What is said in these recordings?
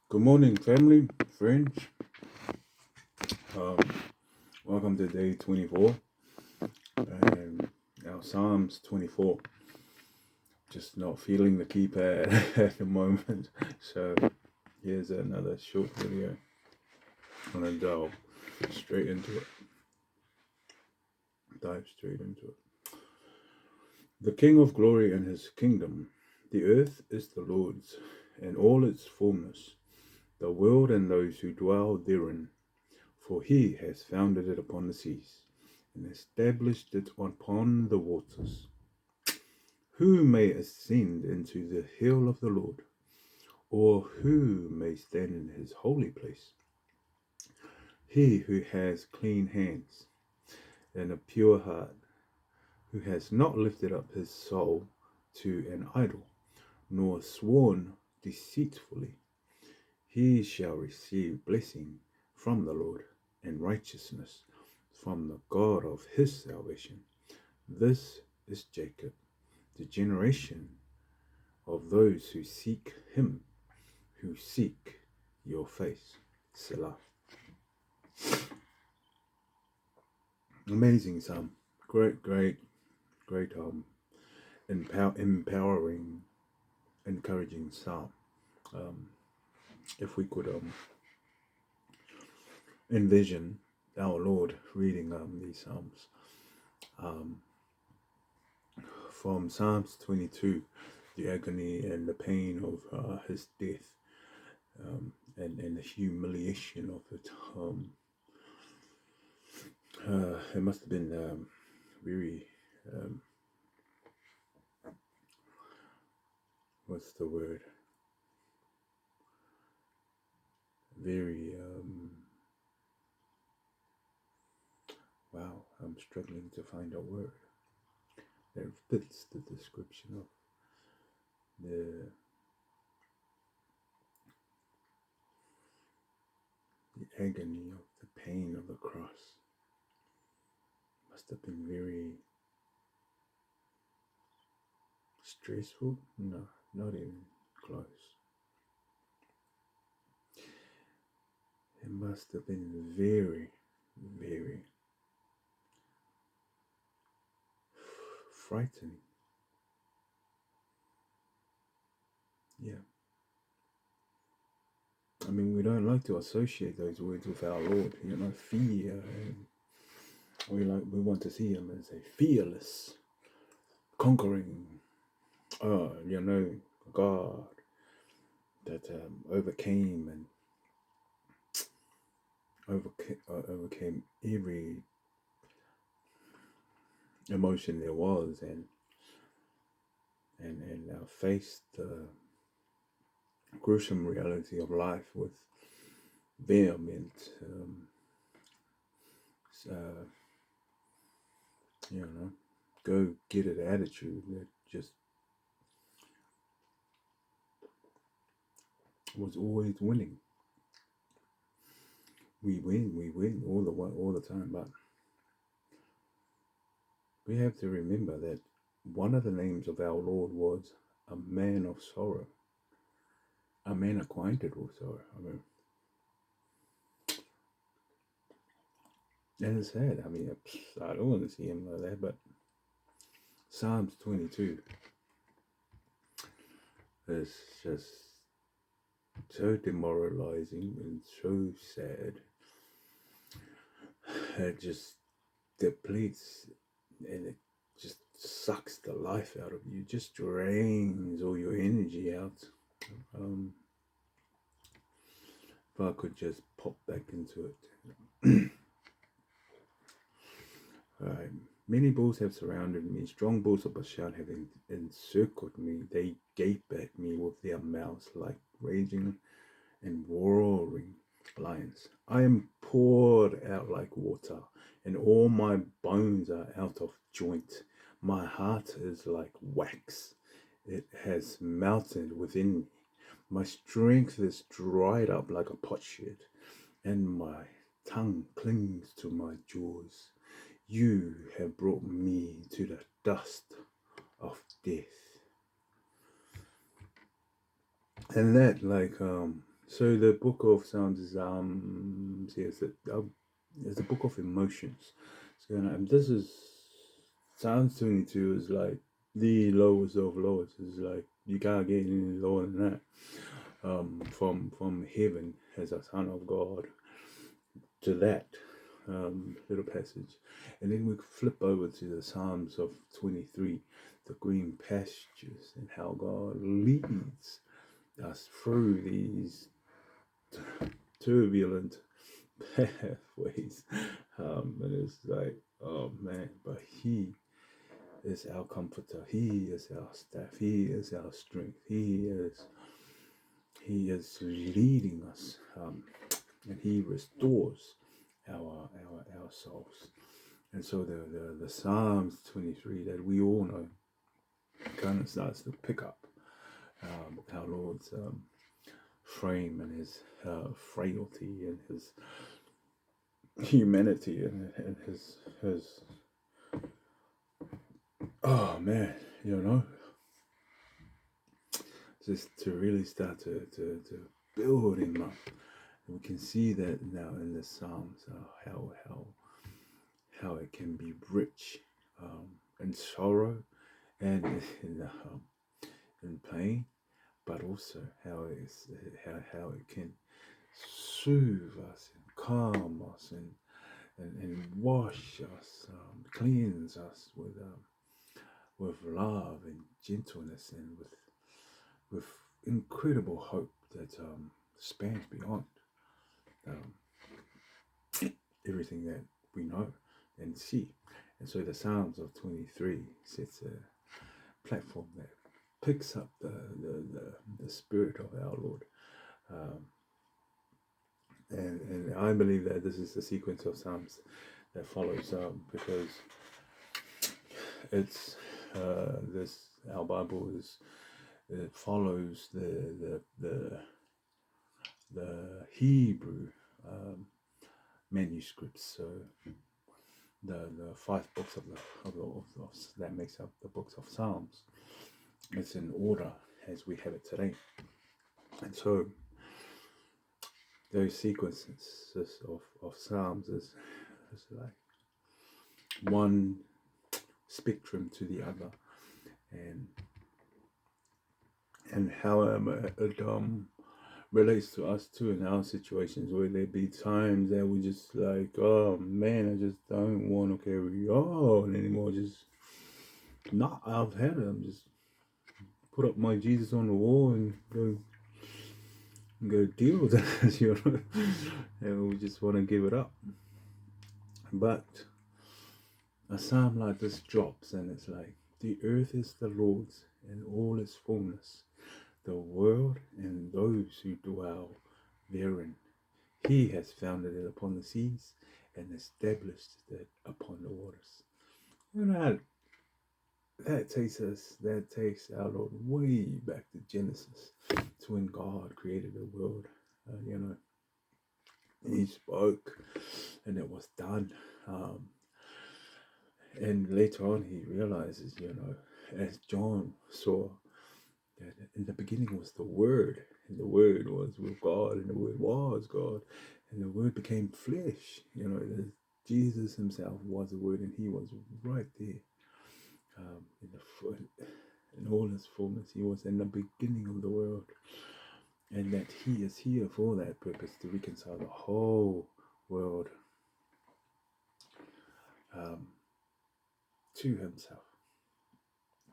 Good morning, family, friends. Um, Welcome to day 24 and our Psalms 24. Just not feeling the keypad at the moment, so here's another short video. I'm gonna straight into it. Dive straight into it. The King of Glory and His kingdom. The earth is the Lord's, and all its fullness, the world and those who dwell therein. For He has founded it upon the seas and established it upon the waters. Who may ascend into the hill of the Lord, or who may stand in his holy place? He who has clean hands and a pure heart, who has not lifted up his soul to an idol, nor sworn deceitfully, he shall receive blessing from the Lord and righteousness from the God of his salvation. This is Jacob, the generation of those who seek him, who seek your face. Selah. Amazing psalm. Great empowering, encouraging psalm. If we could envision our Lord reading these psalms. From Psalms 22, the agony and the pain of his death, and the humiliation of it. It must have been very, what's the word? Very, wow, I'm struggling to find a word that fits the description of the agony of the pain of the cross. Must have been very stressful. No, not even close. It must have been very, very frightening. Yeah. I mean, we don't like to associate those words with our Lord. Fear. We want to see him as a fearless, conquering, God that overcame and overcame every emotion there was, and faced the gruesome reality of life with vehement, go get it attitude that just was always winning. We win all the time, but we have to remember that one of the names of our Lord was a man of sorrow, a man acquainted with sorrow. I mean, and it's sad. I mean, I don't want to see him like that, but Psalms 22 is just so demoralizing and so sad. It just depletes and it just sucks the life out of you, just drains all your energy out. If I could just pop back into it. Many bulls have surrounded me. Strong bulls of Bashan have encircled me. They gape at me with their mouths like raging and roaring lions. I am poured out like water, and all my bones are out of joint. My heart is like wax. It has melted within me. My strength is dried up like a potsherd, and my tongue clings to my jaws. You have brought me to the dust of death. And that, So the book of Psalms is yes, it's the book of emotions. So this is Psalms 22 is like the lowest of lowest. It's like you can't get any lower than that. From heaven as a son of God to that little passage, and then we flip over to the Psalms of 23, the green pastures, and how God leads us through these turbulent pathways. And it's like, oh man, but He is our comforter. He is our staff. He is our strength. He is leading us, and He restores our souls. And so the Psalms 23 that we all know kind of starts to pick up our Lord's frame and His frailty and His humanity and his oh man, just to really start to build him up. And we can see that now in the Psalms, how it can be rich in sorrow and in pain, but also how it can soothe us and calm us and wash us, cleanse us with love and gentleness and with incredible hope that spans beyond um, everything that we know and see. And so the Psalms of 23 sets a platform that picks up the spirit of our Lord. And I believe that this is the sequence of Psalms that follows because it's this our Bible is it follows the Hebrew manuscripts. So the five books of that makes up the books of Psalms. It's in order as we have it today, and so those sequences of Psalms is like one spectrum to the other, and how it relates to us too in our situations where there be times that we just like, oh man, I just don't want to carry on anymore. Just not, I've had it. I'm just put up my Jesus on the wall and go deal with it, and we just want to give it up. But a psalm like this drops, and it's like, the earth is the Lord's and all its fullness, the world and those who dwell therein. He has founded it upon the seas and established it upon the waters. That takes our Lord way back to Genesis, to when God created the world. He spoke and it was done. And later on, he realizes, as John saw, that in the beginning was the Word, and the Word was with God, and the Word was God, and the Word became flesh. Jesus himself was the Word, and he was right there in all his fullness. He was in the beginning of the world, and that he is here for that purpose, to reconcile the whole world to himself.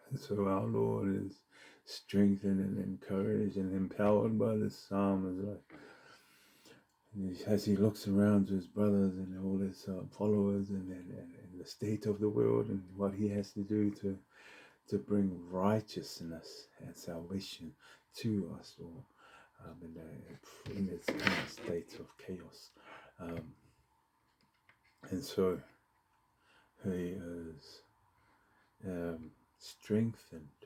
And so our Lord is strengthened and encouraged and empowered by this psalm, as he looks around to his brothers and all his followers and the state of the world and what he has to do to bring righteousness and salvation to us all in its kind of state of chaos. And so he is strengthened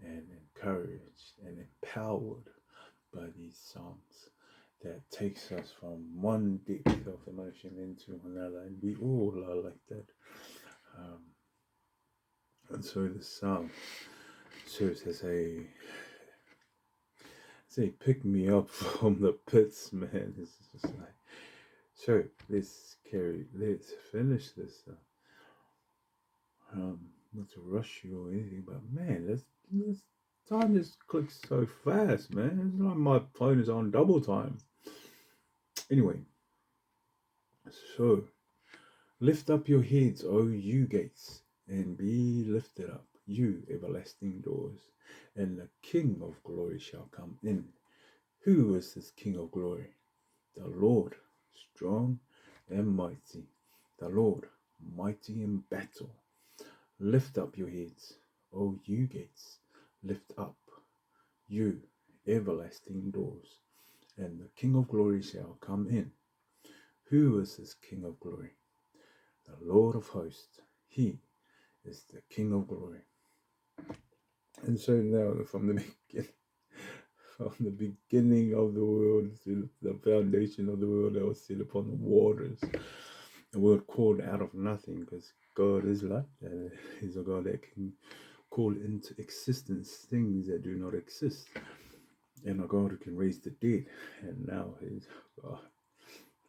and encouraged and empowered by these psalms that takes us from one depth of emotion into another, and we all are like that. And so the psalm serves as say, pick me up from the pits, man. It's just like, so let's finish this. Not to rush you or anything, but man, this time just clicks so fast, man. It's like my phone is on double time. Anyway, so lift up your heads, O you gates, and be lifted up, you everlasting doors, and the King of glory shall come in. Who is this King of glory? The Lord, strong and mighty, the Lord, mighty in battle. Lift up your heads, O you gates, lift up, you everlasting doors, and the King of glory shall come in. Who is this King of glory? The Lord of hosts, he is the King of glory. And so now from the beginning of the world to the foundation of the world that was set upon the waters, the world called out of nothing, because God is like that. He's a God that can call into existence things that do not exist, and a God who can raise the dead. And now he's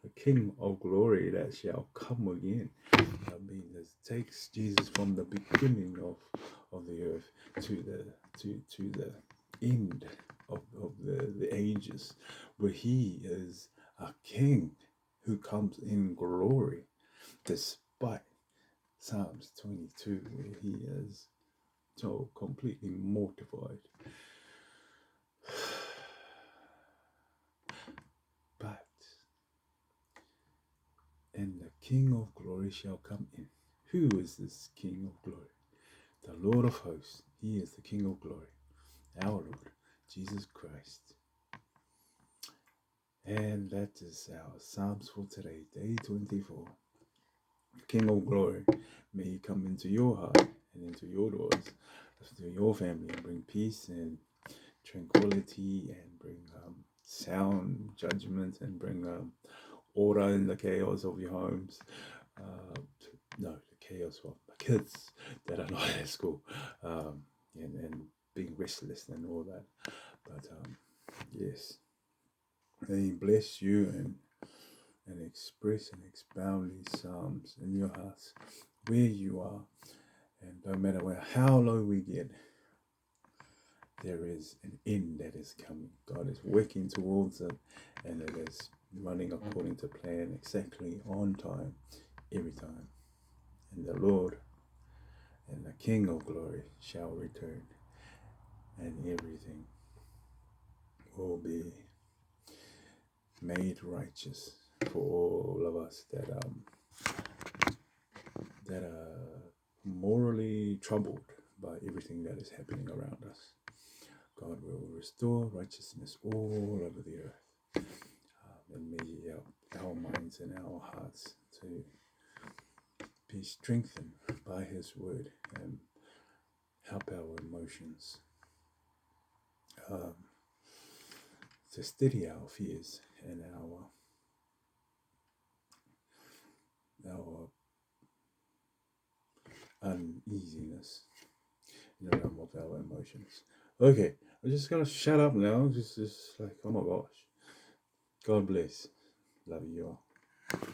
the King of glory that shall come again. I mean, this takes Jesus from the beginning of the earth to the end of the ages, where he is a king who comes in glory, despite Psalms 22, where he is so completely mortified. But, and the King of glory shall come in. Who is this King of glory? The Lord of hosts. He is the King of glory, our Lord, Jesus Christ. And that is our Psalms for today, day 24. King of glory, may he come into your heart and into your doors, to your family, and bring peace and tranquility, and bring sound judgment, and bring order in the chaos of your homes. No, the chaos of the kids that are not at school, and being restless and all that. But yes, may he bless you and express and expound these psalms in your hearts where you are, and no matter how low we get, there is an end that is coming. God is working towards it, and it is running according to plan, exactly on time, every time. And the Lord and the King of glory shall return, and everything will be made righteous for all of us that are morally troubled by everything that is happening around us. God will restore righteousness all over the earth, and may our minds and our hearts to be strengthened by His word, and help our emotions to steady our fears and our uneasiness in the realm of our emotions. Okay, I'm just gonna shut up now. Just like, oh my gosh. God bless. Love you all.